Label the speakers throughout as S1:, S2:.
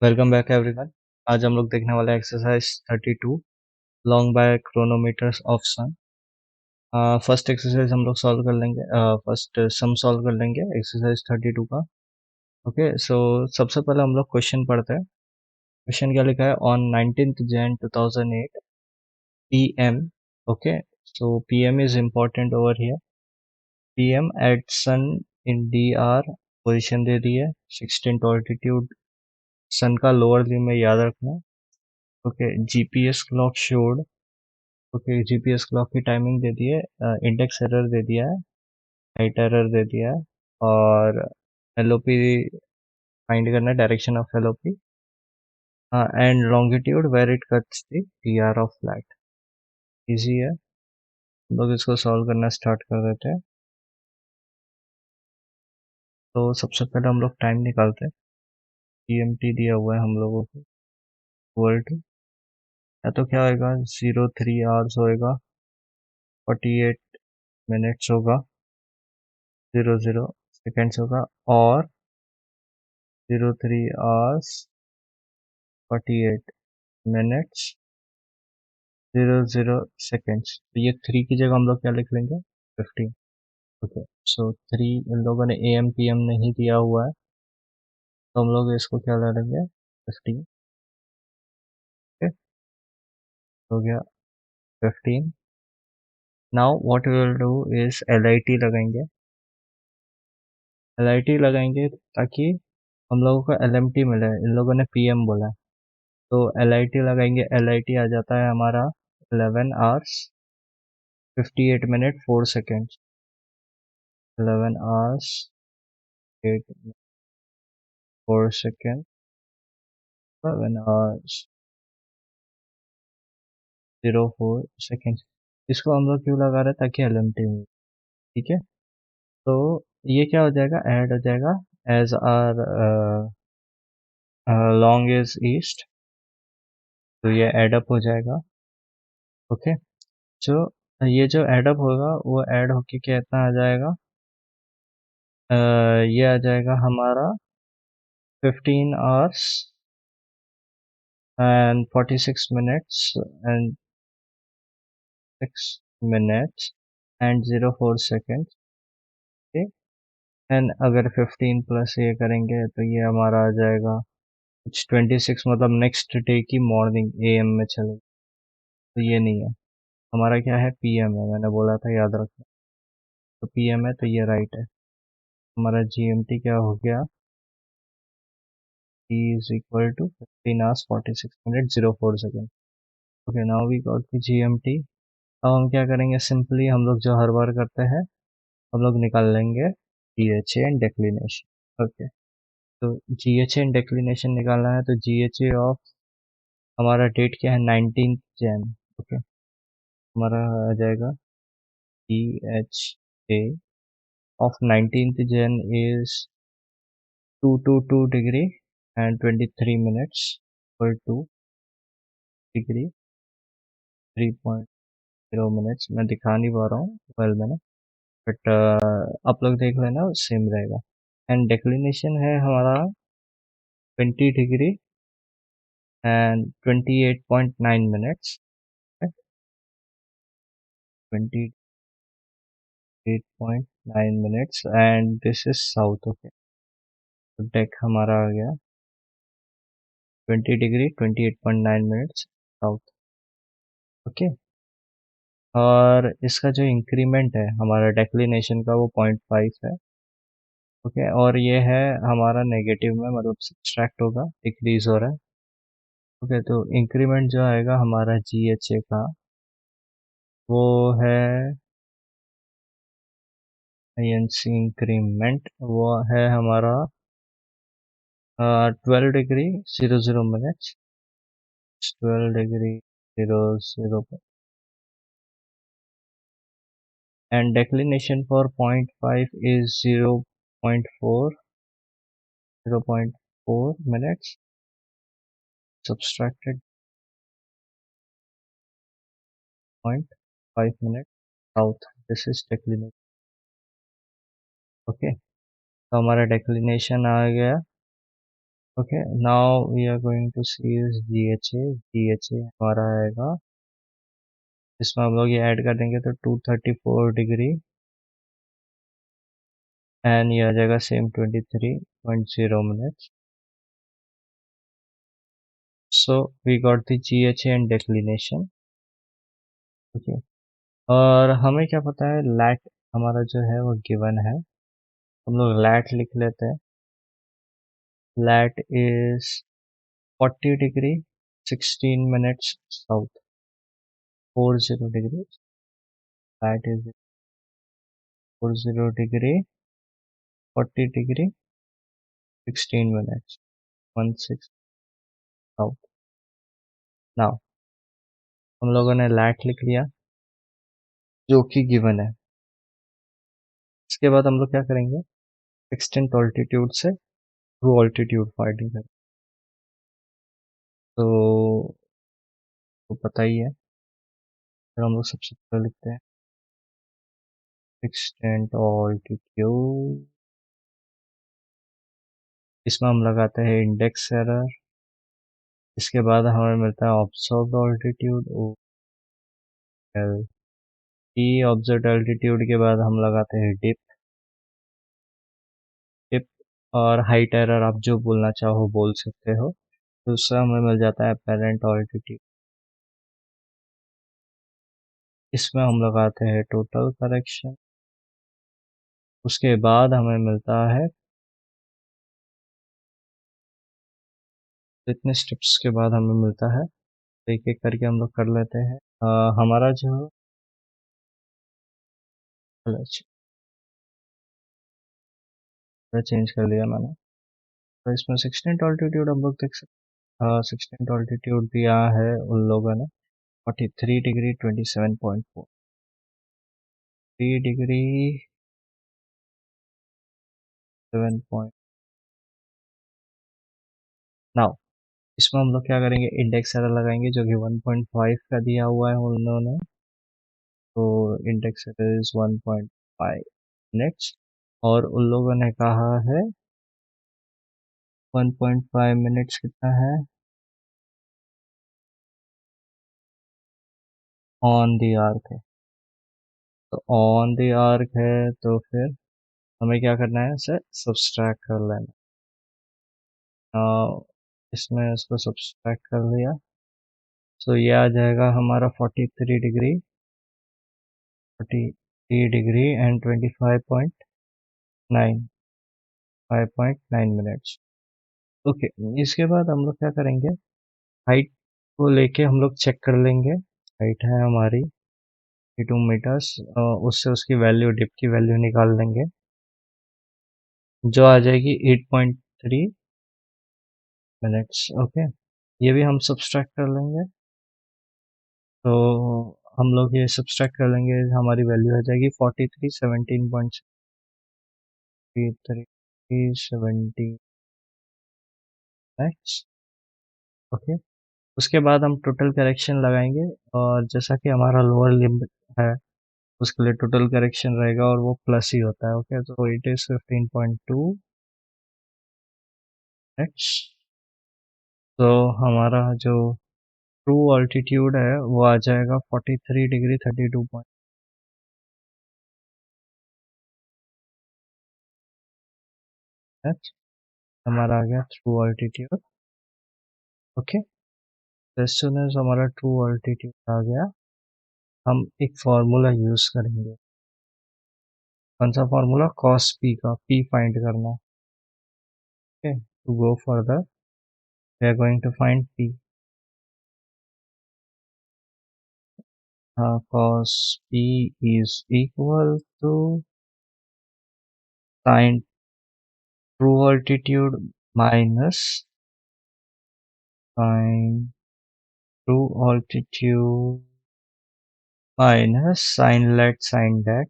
S1: Welcome back everyone. आज हम लोग देखने वाले exercise 32 long by chronometers of sun. First exercise हम लोग सॉल्व कर लेंगे। फर्स्ट सम सॉल्व कर लेंगे एक्सरसाइज 32 का। ओके, सो सबसे पहले हम लोग क्वेश्चन पढ़ते हैं। क्वेश्चन क्या लिखा है? On 19th Jan 2008 PM। Okay, so PM is important over here. PM at sun in DR position दे दी है 16 ऑल्टीट्यूड। सन का लोअर लिमिट में याद रखना। Okay, GPS clock showed. Okay, GPS clock की टाइमिंग दे दी है, इंडेक्स एरर दे दिया है, हाइट एरर दे दिया है, और एलओपी फाइंड करना है, direction of LOP and longitude where it cuts the TR of flat. Easy है, हम लोग इसको सॉल्व करना स्टार्ट कर देते हैं। तो सबसे पहले हम लोग टाइम निकालते हैं। ईएमटी दिया हुआ है हम लोगों को, इक्वल टू या तो क्या होगा, 03 आवर्स होएगा, 48 मिनट्स होगा, 00 सेकेंड्स होगा, और 03 आवर्स 48 मिनट्स 00 सेकेंड्स। तो ये 3 की जगह हम लोग क्या लिख लेंगे? 15। ओके, सो 3 इन लोगों ने AM PM नहीं दिया हुआ है, तो हम लोग इसको क्या ले लेंगे? 15। ओके, हो गया 15। Now what we will do is LIT लगाएंगे। LIT लगाएंगे ताकि हम लोगों को LMT मिले। इन लोगों ने PM बोला है, तो LIT लगाएंगे। LIT आ जाता है हमारा 11 hours 58 minute 4 seconds. 11 hours 8 4 second, 7 hours 04 second. इसको हम लोग क्यों लगा रहे हैं? ताकि LMT मिले। ठीक है, तो ये क्या हो जाएगा? ऐड हो जाएगा as our long is east, तो ये एडअप हो जाएगा। ओके, जो ये जो एडअप होगा वो ऐड होके क्या इतना आ जाएगा? ये आ जाएगा हमारा 15 hours and 46 minutes and 6 minutes and 04 second. And अगर 15 प्लस ये करेंगे तो ये हमारा आ जाएगा कुछ 26, मतलब नेक्स्ट डे की मॉर्निंग AM में चले। तो ये नहीं है हमारा, क्या है? PM है, मैंने बोला था, याद रखना। तो PM है, तो ये राइट है। हमारा GMT क्या हो गया? T is equal to 15 hours 46 minutes 04 seconds. Okay, now we got the GMT। अब हम क्या करेंगे? सिंपली हम लोग जो हर बार करते हैं, हम लोग निकाल लेंगे GHA एंड डेक्लिनेशन। ओके, तो GHA एंड डेक्लिनेशन निकालना है, तो GHA ऑफ हमारा डेट क्या है? 19th Jan। ओके, हमारा आ जाएगा GHA of 19th Jan is 222 degree and 23 minutes पर 2 डिग्री 3.0 मिनट्स। मैं दिखा नहीं पा रहा हूँ मोबाइल में ना, बट आप लोग देख लेना, सेम रहेगा। एंड डेक्लिनेशन है हमारा 20 degree and 28.9 minutes. 28.9 minutes and this is south. Okay, तो डेक हमारा आ गया 20 डिग्री 28.9 मिनट्स साउथ। ओके, और इसका जो इंक्रीमेंट है हमारा डेक्लिनेशन का, वो 0.5 है। ओके, और ये है हमारा नेगेटिव में, मतलब सब्सट्रैक्ट होगा, डिक्रीज हो रहा है। ओके, तो इंक्रीमेंट जो आएगा हमारा GHA का, वो है INC इंक्रीमेंट, वो है हमारा 12 degree 00 minutes. 12 degree 00, and declination for 0.5 is 0.4 minutes subtracted 0.5 minutes south. This is declination. Okay, तो हमारा डेक्लिनेशन आ गया okay, now we are going to see is GHA हमारा आएगा, इसमें हम लोग ये ऐड कर देंगे तो 234 डिग्री एंड ये आ जाएगा same 23.0 minutes. So we got the GHA and declination. Okay, और हमें क्या पता है, लैट हमारा जो है वो गिवन है, हम लोग लैट लिख लेते हैं. Lat is 40 degree 16 minutes south, 40 degree. Lat is 40 degree 40 degree 16 minutes 16 south. Now हम लोगों ने लैट लिख लिया जो कि गिवन है. इसके बाद हम लोग क्या करेंगे, एक्सटेंट ऑल्टीट्यूड से ट्रू ऑल्टीट्यूड फाइंडिंग करें. तो पता ही है, फिर हम लोग सबसे पहले लिखते हैं एक्सटेंट ऑल्टीट्यूड. इसमें हम लगाते हैं इंडेक्स एरर. इसके बाद हमें मिलता है observed altitude L E. Observed altitude के बाद हम लगाते हैं डिप. डिप और हाइट एरर, आप जो बोलना चाहो बोल सकते हो. दूसरा हमें मिल जाता है अपेरेंट ऑल्टीट्यूड. इसमें हम लगाते हैं टोटल करेक्शन. उसके बाद हमें मिलता है, इतने स्टेप्स के बाद हमें मिलता है, एक एक करके हम लोग कर लेते हैं. हमारा जो चेंज कर दिया मैंने, तो इसमें 16 ऑल्टीट्यूड हम लोग देख सकते हैं. 16 ऑल्टीट्यूड दिया है उन लोगों ने 43 डिग्री 27.4. 3 डिग्री 7 नाउ इसमें हम लोग क्या करेंगे, इंडेक्स एरर लगाएंगे जो कि 1.5 का दिया हुआ है उन्होंने. तो इंडेक्स एरर इज 1.5 मिनट्स, और उन लोगों ने कहा है 1.5 मिनट्स कितना है ऑन द आर्क है. तो ऑन द आर्क है तो फिर हमें क्या करना है, इसे सब्सट्रैक्ट कर लेना. इसमें इसको सब्सट्रैक्ट कर लिया, तो ये आ जाएगा हमारा 43 degree 43 degree and 5.9 minutes. Okay, इसके बाद हम लोग क्या करेंगे, हाइट को लेके हम लोग चेक कर लेंगे. हाइट है हमारी 2 मीटर्स, उससे उसकी वैल्यू, डिप की वैल्यू निकाल लेंगे जो आ जाएगी 8.3 मिनट्स. ओके, ये भी हम सब्सट्रैक्ट कर लेंगे. तो हम लोग ये सब्सट्रैक्ट कर लेंगे, हमारी वैल्यू आ जाएगी 43 17.3 मैक्स. ओके, उसके बाद हम टोटल करेक्शन लगाएंगे, और जैसा कि हमारा लोअर लिमिट है उसके लिए टोटल करेक्शन रहेगा और वो प्लस ही होता है. ओके, तो इट इज 15.2 मैक्स. तो हमारा जो ट्रू ऑल्टीट्यूड है वो आ जाएगा 43 डिग्री 32 पॉइंट मैक्स. हमारा आ गया true altitude. Okay, as soon as हमारा ट्रू ऑल्टीट्यूड आ गया, हम एक फार्मूला यूज करेंगे. कौन सा फार्मूला, कॉस पी का, पी फाइंड करना. Okay, to go further we are going to find P. Cos P is equal to sine true altitude minus sine true altitude minus sine lat sine dec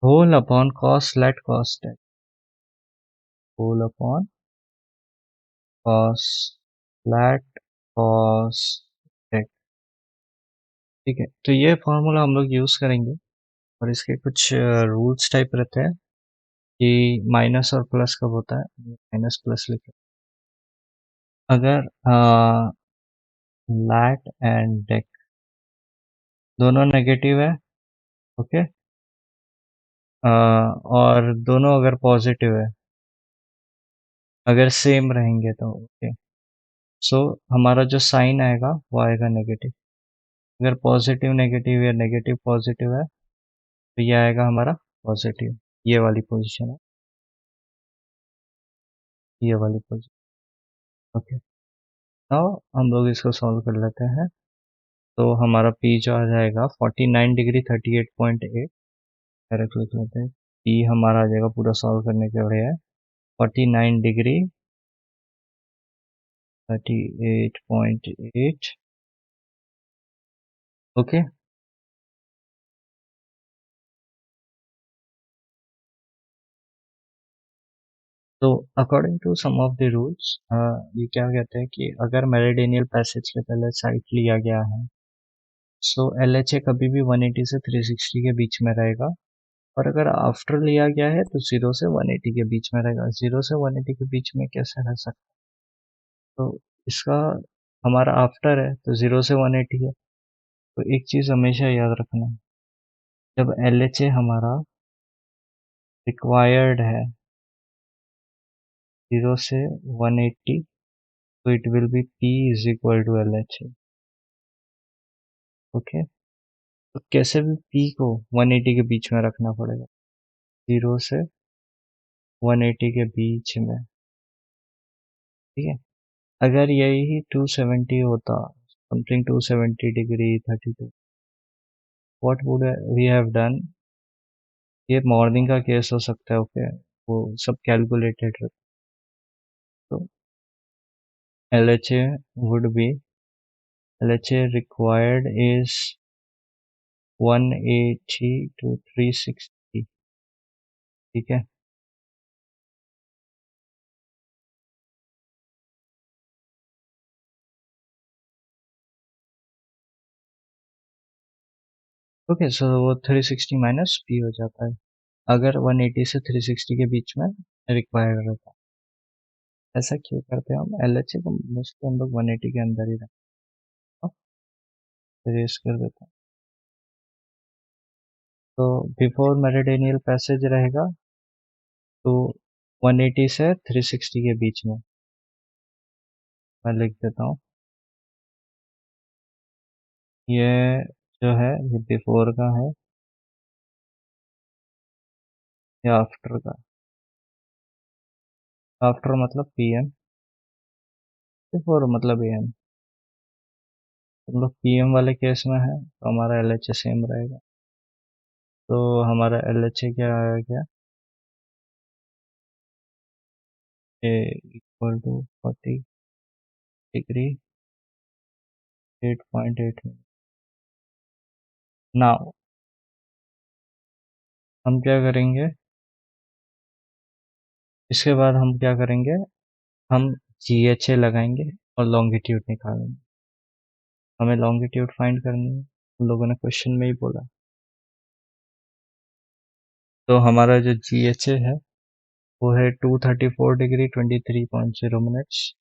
S1: whole upon cos lat cos dec whole upon cos lat cos dec. ठीक है, तो ये formula हम लोग use करेंगे और इसके कुछ रूल्स टाइप रहते हैं कि माइनस और प्लस कब होता है, माइनस प्लस लिखे। अगर लैट एंड डेक दोनों नेगेटिव है, ओके, और दोनों अगर पॉजिटिव है, अगर सेम रहेंगे तो ओके, सो हमारा जो साइन आएगा वो आएगा नेगेटिव। अगर पॉजिटिव नेगेटिव या नेगेटिव पॉजिटिव है तो ये आएगा हमारा पॉजिटिव, ये वाली पोजीशन है, ये वाली पोजीशन। ओके, नाउ हम लोग इसको सॉल्व कर लेते हैं। तो हमारा पी जो आ जाएगा 49 डिग्री 38.8, डायरेक्ट लिख लेते हैं। पी हमारा आ जाएगा पूरा सॉल्व करने के लिए है 49 डिग्री 38.8। ओके, तो according to some of the rules ये क्या कहते हैं कि अगर मेरिडियनियल पैसेज के पहले साइट लिया गया है, सो एल एच ए कभी भी 180 से 360 के बीच में रहेगा। और अगर आफ्टर लिया गया है तो 0 से 180 के बीच में रहेगा। 0 से 180 के बीच में कैसे रह सकता है? तो इसका हमारा आफ्टर है तो 0 से 180 है। तो एक चीज़ हमेशा याद रखना, जब एल एच ए हमारा रिक्वायर्ड है 0 से 180, तो it will be P is equal to L H A. Okay, तो कैसे भी पी को 180 के बीच में रखना पड़ेगा, 0 से 180 के बीच में। ठीक है, अगर यही 270 होता, something 270 degree 32, what would we have done? ये मॉर्निंग का केस हो सकता है, ओके, वो सब कैलकुलेटेड रहता। तो L H A would be, L H A required is 180 to 360। ठीक है, ओके, सो वो 360 माइनस पी हो जाता है अगर 180 से 360 के बीच में रिक्वायर्ड रहता है। ऐसा क्यों करते हैं हम? एल एच ए को मोस्टली हम लोग 180 के अंदर ही रखते हैं, रेस कर देते हैं। तो बिफोर मेरिडियनियल पैसेज रहेगा तो 180 से 360 के बीच में, मैं लिख देता हूँ। ये जो है ये बिफोर का है, या आफ्टर का। आफ्टर मतलब पीएम, बिफोर मतलब एएम। हम लोग पीएम वाले केस में है तो हमारा एल एच ए सेम रहेगा। तो हमारा एल एच ए क्या आएगा, ए इक्वल टू 40 डिग्री 8.8 में। नाउ हम क्या करेंगे, इसके बाद हम क्या करेंगे, हम जी एच ए लगाएंगे और लॉन्गिट्यूड निकालेंगे। हमें लॉन्गिट्यूड फाइंड करनी है, उन लोगों ने क्वेश्चन में ही बोला। तो हमारा जो जी एच ए है वो है 234 degree 23.0 minutes.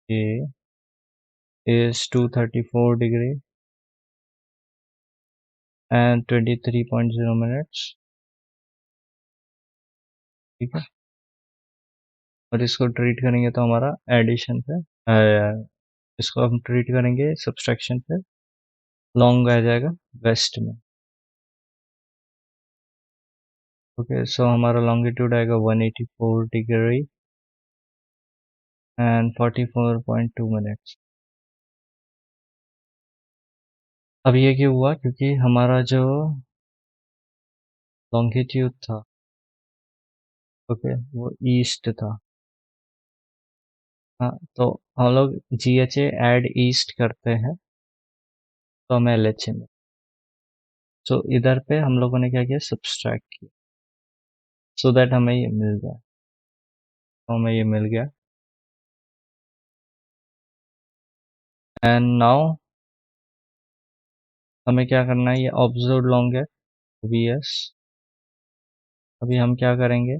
S1: A is 234 degree and 23.0 minutes. ठीक है, और इसको ट्रीट करेंगे तो हमारा एडिशन पे, इसको हम ट्रीट करेंगे सब्सट्रैक्शन पे, लॉन्ग आ जाएगा वेस्ट में। ओके, सो हमारा लॉन्गिट्यूड आएगा 184 डिग्री एंड 44.2 मिनट्स। अब ये क्यों हुआ, क्योंकि हमारा जो लॉन्गिट्यूड था, ओके, वो ईस्ट था। हाँ, तो हम लोग G H A add east करते हैं तो हमें एल एच ए में, सो इधर पे हम लोगों ने क्या किया, सब्सट्रैक्ट किया, सो दैट हमें ये मिल जाए। तो हमें ये मिल गया। एंड नाउ हमें क्या करना है, ये ऑब्जर्व लॉन्ग है OBS। अभी हम क्या करेंगे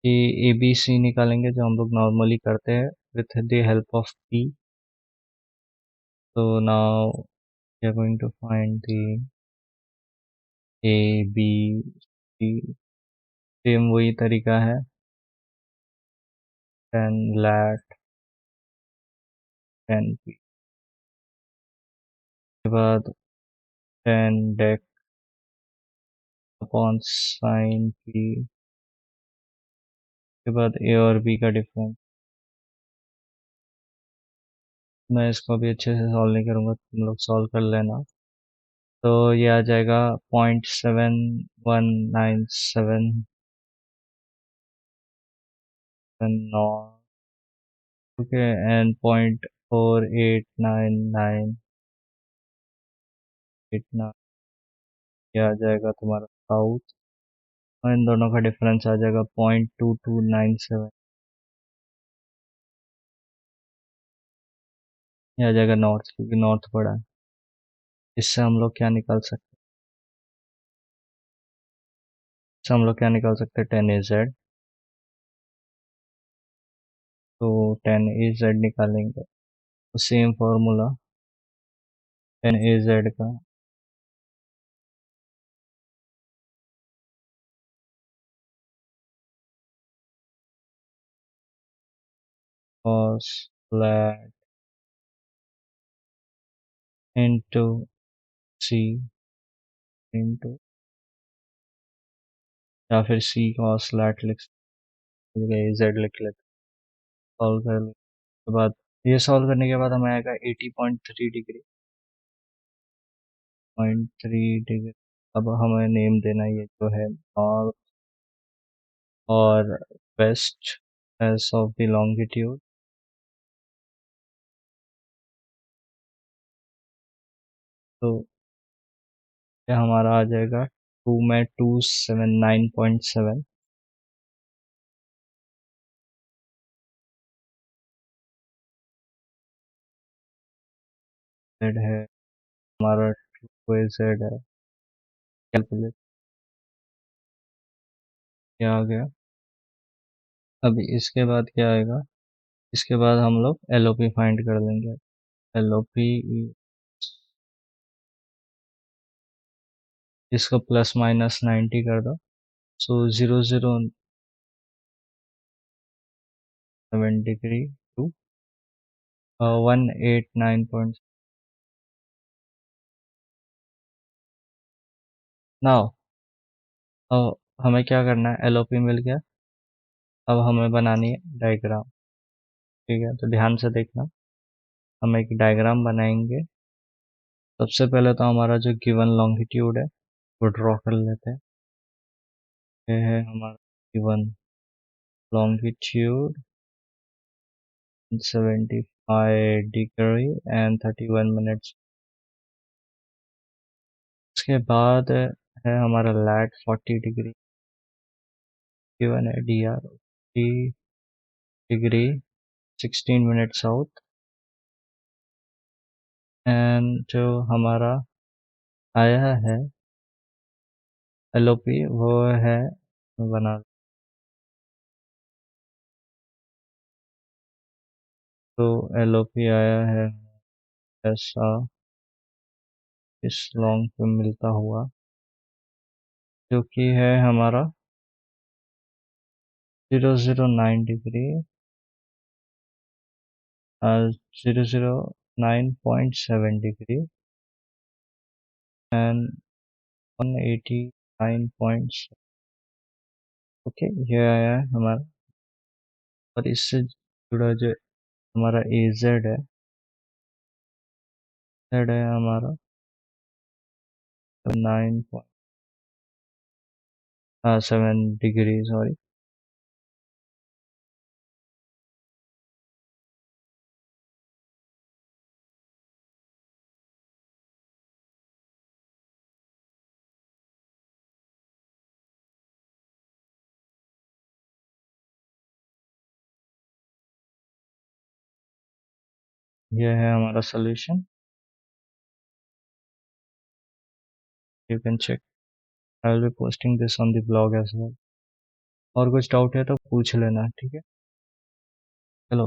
S1: कि ABC निकालेंगे जो हम लोग नॉर्मली करते हैं with the help of P। तो now we are going to find the ABC। Same वही तरीका है, 10 lat 10 P के बाद 10 dec अपॉन साइन P के बाद A और B का डिफरेंस। मैं इसको भी अच्छे से सॉल्व नहीं करूँगा, तुम लोग सॉल्व कर लेना। तो ये आ जाएगा 0.7197 नॉट, ओके, एंड 0.489989, ये आ जाएगा तुम्हारा साउथ। और इन दोनों का डिफरेंस आ जाएगा 0.2297, ये आ जाएगा नॉर्थ, क्योंकि नॉर्थ बड़ा है। इससे हम लोग क्या निकाल सकते हैं, इससे हम लोग क्या निकाल सकते हैं, 10 AZ। तो 10 AZ निकालेंगे तो सेम फॉर्मूला 10 AZ का cos flat into C into, या फिर C cos flat लिख सकते हैं, AZ लिख लेते, सॉल्व करने के बाद, ये सॉल्व करने के बाद हमें आएगा 80.3 डिग्री, 0.3 डिग्री। अब हमें नेम देना है, ये जो है नॉर्थ और west as of the longitude. तो ये हमारा आ जाएगा 2 में 279.7 जेड है हमारा, 2 AZ है, कैलकुलेट, क्या आ गया। अभी इसके बाद क्या आएगा, इसके बाद हम लोग LOP फाइंड कर लेंगे। LOP, इसको प्लस माइनस 90 कर दो, सो 007 डिग्री टू 189. नाउ अब हमें क्या करना है, LOP मिल गया। अब हमें बनानी है डायग्राम, ठीक है, तो ध्यान से देखना। हम एक डायग्राम बनाएंगे। सबसे पहले तो हमारा जो गिवन लॉन्गिट्यूड है वो ड्रॉ कर लेते हैं। ये है हमारा given longitude 75 degree and 31 minutes. उसके बाद है हमारा लैट 40 डिग्री, गिवन है DR 3 degree 16 minute south. And जो हमारा आया है LOP वो है, बना, तो LOP आया है ऐसा, इस लॉन्ग पे मिलता हुआ, जो कि है हमारा 009 डिग्री, 009.7 डिग्री एंड 189. ओके, ये आया है हमारा। और इससे जुड़ा जो हमारा AZ है, Z है हमारा 9.7 डिग्री, सॉरी। ये है हमारा solution. You can check. I will be posting this on the blog as well. और कुछ डाउट है तो पूछ लेना, ठीक है। चलो